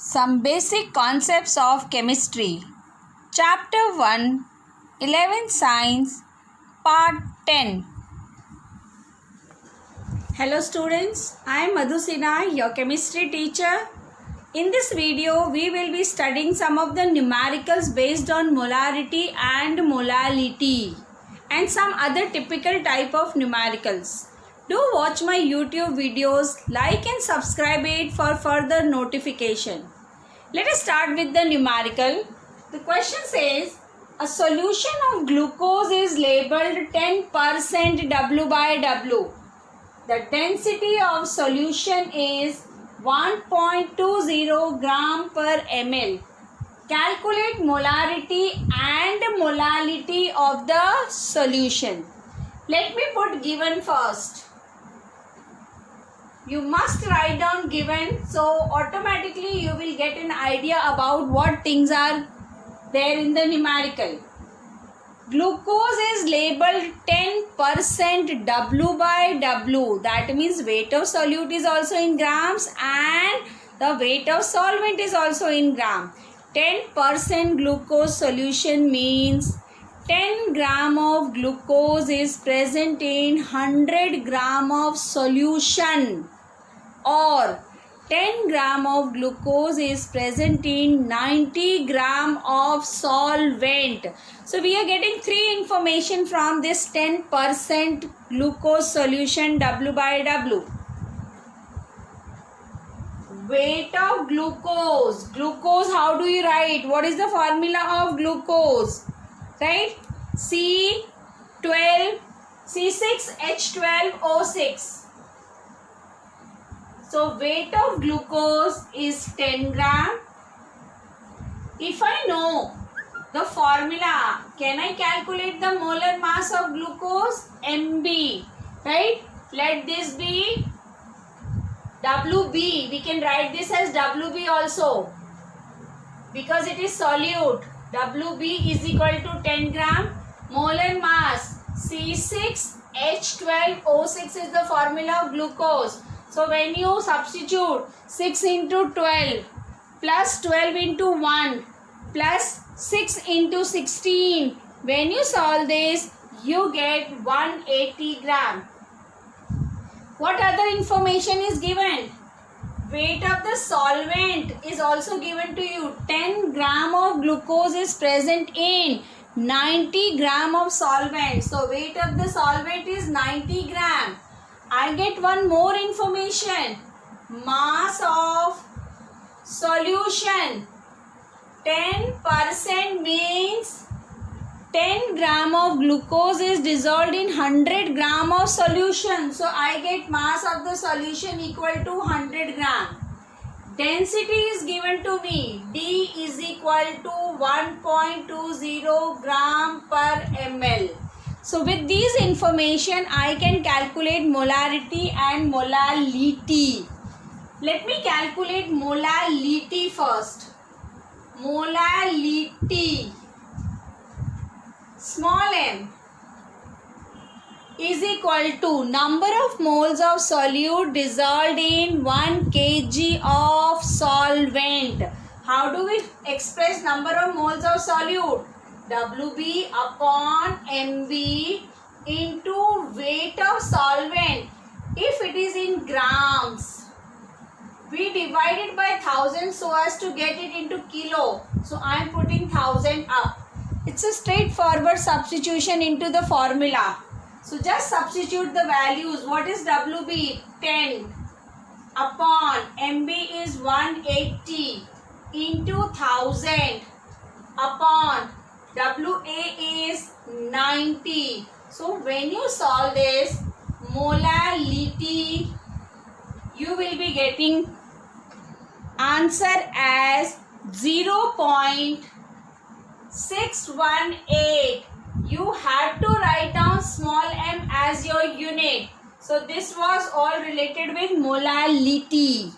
Some basic concepts of chemistry. Chapter 1, 11 Science, Part 10. Hello students, I am Madhu Sinha, your chemistry teacher. In this video, we will be studying some of the numericals based on molarity and molality and some other typical type of numericals. Do watch my YouTube videos, like and subscribe it for further notification. Let us start with the numerical. The question says, a solution of glucose is labeled 10% W by W. The density of solution is 1.20 gram per ml. Calculate molarity and molality of the solution. Let me put given first. You must write down given, so automatically you will get an idea about what things are there in the numerical. Glucose is labeled 10% W by W. That means weight of solute is also in grams and the weight of solvent is also in gram. 10% glucose solution means 10 gram of glucose is present in 100 gram of solution, or 10 gram of glucose is present in 90 gram of solvent. So we are getting three information from this 10% glucose solution W by W. Weight of glucose. Glucose, how do you write? What is the formula of glucose? Right? C6H12O6. So weight of glucose is 10 gram. If I know the formula, can I calculate the molar mass of glucose? MB, right? Let this be WB. We can write this as WB also because it is solute. WB is equal to 10 gram. Molar mass C6H12O6 is the formula of glucose. So when you substitute 6 into 12 plus 12 into 1 plus 6 into 16, when you solve this, you get 180 gram. What other information is given? Weight of the solvent is also given to you. 10 gram of glucose is present in 90 gram of solvent. So weight of the solvent is 90 gram. I get one more information. Mass of solution. 10% means 10 gram of glucose is dissolved in 100 gram of solution. So I get mass of the solution equal to 100 gram. Density is given to me. D is equal to 1.20 gram per ml. So with these information, I can calculate molarity and molality. Let me calculate molality first. Molality. Small m is equal to number of moles of solute dissolved in 1 kg of solvent. How do we express number of moles of solute? WB upon MB into weight of solvent. If it is in grams, we divide it by 1000 so as to get it into kilo. So I am putting 1000 up. It's a straightforward substitution into the formula. So just substitute the values. What is WB? 10 upon MB is 180 into 1000 upon WA is 90. So when you solve this, molality, you will be getting answer as 0.618. You have to write down small m as your unit. So this was all related with molality.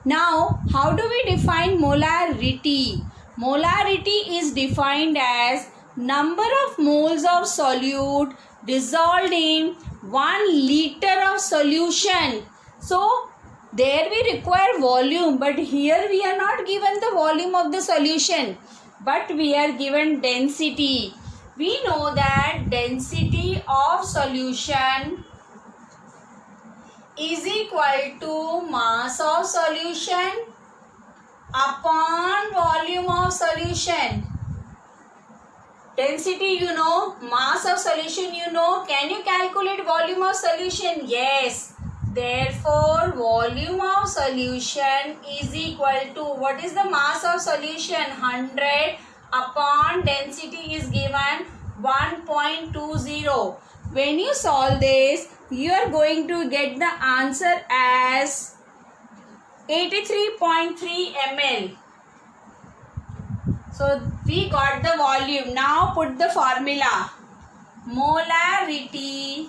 Now, how do we define molarity? Molarity is defined as number of moles of solute dissolved in 1 liter of solution. So There we require volume, but here we are not given the volume of the solution, but we are given density. We know that density of solution is equal to mass of solution upon volume of solution. Density you know, mass of solution you know. Can you calculate volume of solution? Yes. Therefore, volume of solution is equal to, what is the mass of solution? 100 upon density is given 1.20. When you solve this, you are going to get the answer as 83.3 ml. So we got the volume. Now put the formula. Molarity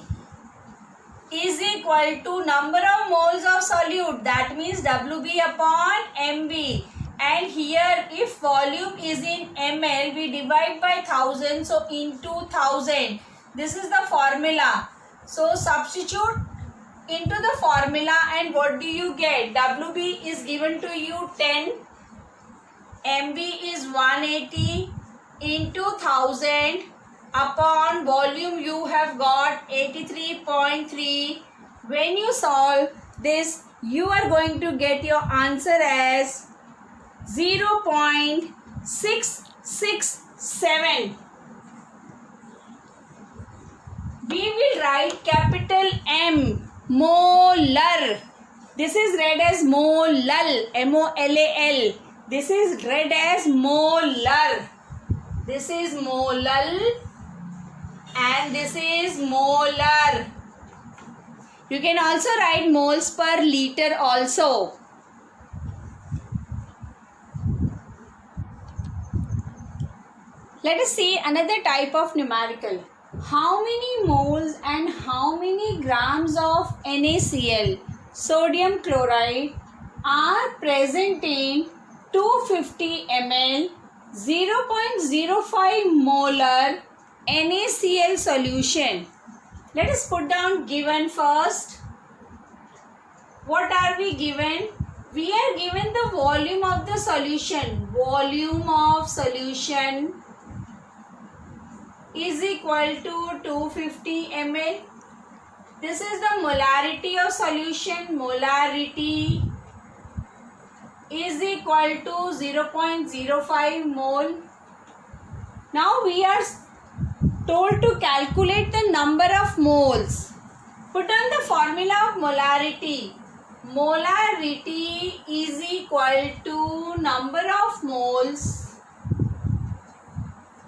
is equal to number of moles of solute. That means WB upon MB. And here if volume is in ml, we divide by 1000. So into 1000. This is the formula. So substitute into the formula and what do you get? WB is given to you 10. MB is 180 into 1000 upon volume you have got 83.3. When you solve this, you are going to get your answer as 0.667. We will write capital M, molar. This is read as molal, M-O-L-A-L. This is read as molar. This is molal and this is molar. You can also write moles per liter also. Let us see another type of numerical. How many moles and how many grams of NaCl, sodium chloride, are present in 250 ml 0.05 molar NaCl solution? Let us put down given first. What are we given? We are given the volume of the solution. Volume of solution is equal to 250 ml. This is the molarity of solution. Molarity is equal to 0.05 mole. Now we are told to calculate the number of moles. Put on the formula of molarity. Molarity is equal to number of moles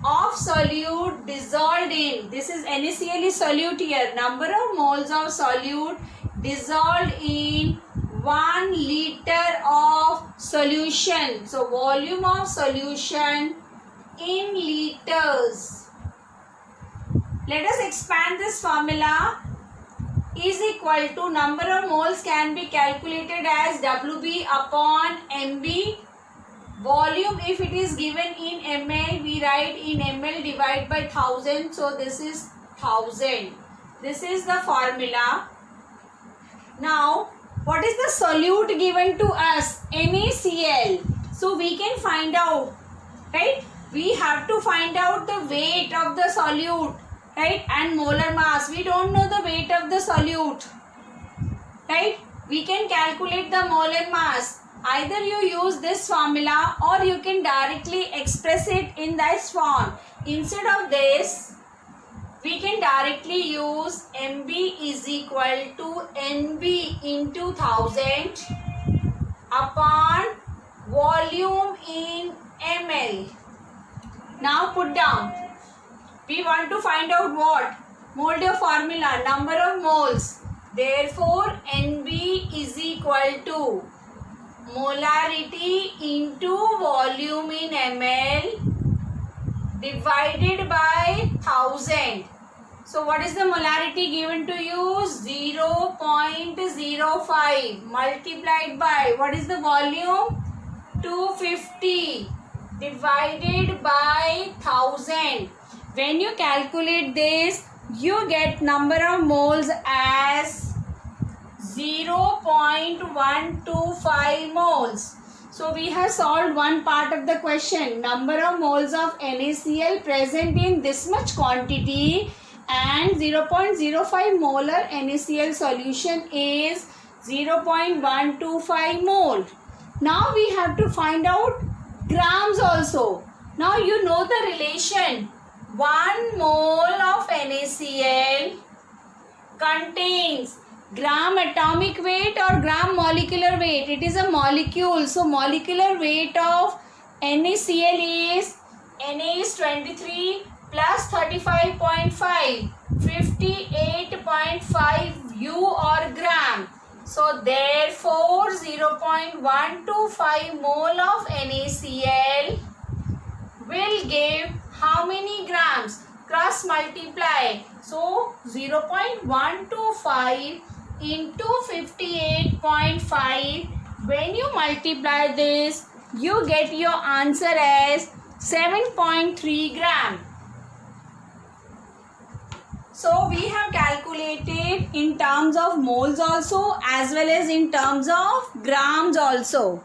of solute dissolved in. This is NaCl is solute here. Number of moles of solute dissolved in 1 liter of solution. So volume of solution in liters. Let us expand this formula. Is equal to number of moles can be calculated as WB upon MB. Volume, if it is given in ml, we write in ml divide by 1000. So this is 1000. This is the formula. Now, what is the solute given to us? NaCl. So we can find out, right? We have to find out the weight of the solute, right? And molar mass. We don't know the weight of the solute, right? We can calculate the molar mass. Either you use this formula or you can directly express it in this form. Instead of this, we can directly use MB is equal to NB into 1000 upon volume in ml. Now put down. We want to find out what? Molder formula, number of moles. Therefore, NB is equal to molarity into volume in ml divided by 1000. So what is the molarity given to you? 0.05 multiplied by, what is the volume? 250 divided by 1000. When you calculate this, you get number of moles as 0.125 moles. So we have solved one part of the question. Number of moles of NaCl present in this much quantity and 0.05 molar NaCl solution is 0.125 mole. Now we have to find out grams also. Now you know the relation. 1 mole of NaCl contains gram atomic weight or gram molecular weight. It is a molecule. So molecular weight of NaCl is Na is 23 plus 35.5, 58.5 U or gram. So therefore 0.125 mole of NaCl will give how many grams? Cross multiply. So 0.125 into 58.5. When you multiply this, you get your answer as 7.3 gram. So we have calculated in terms of moles also as well as in terms of grams also.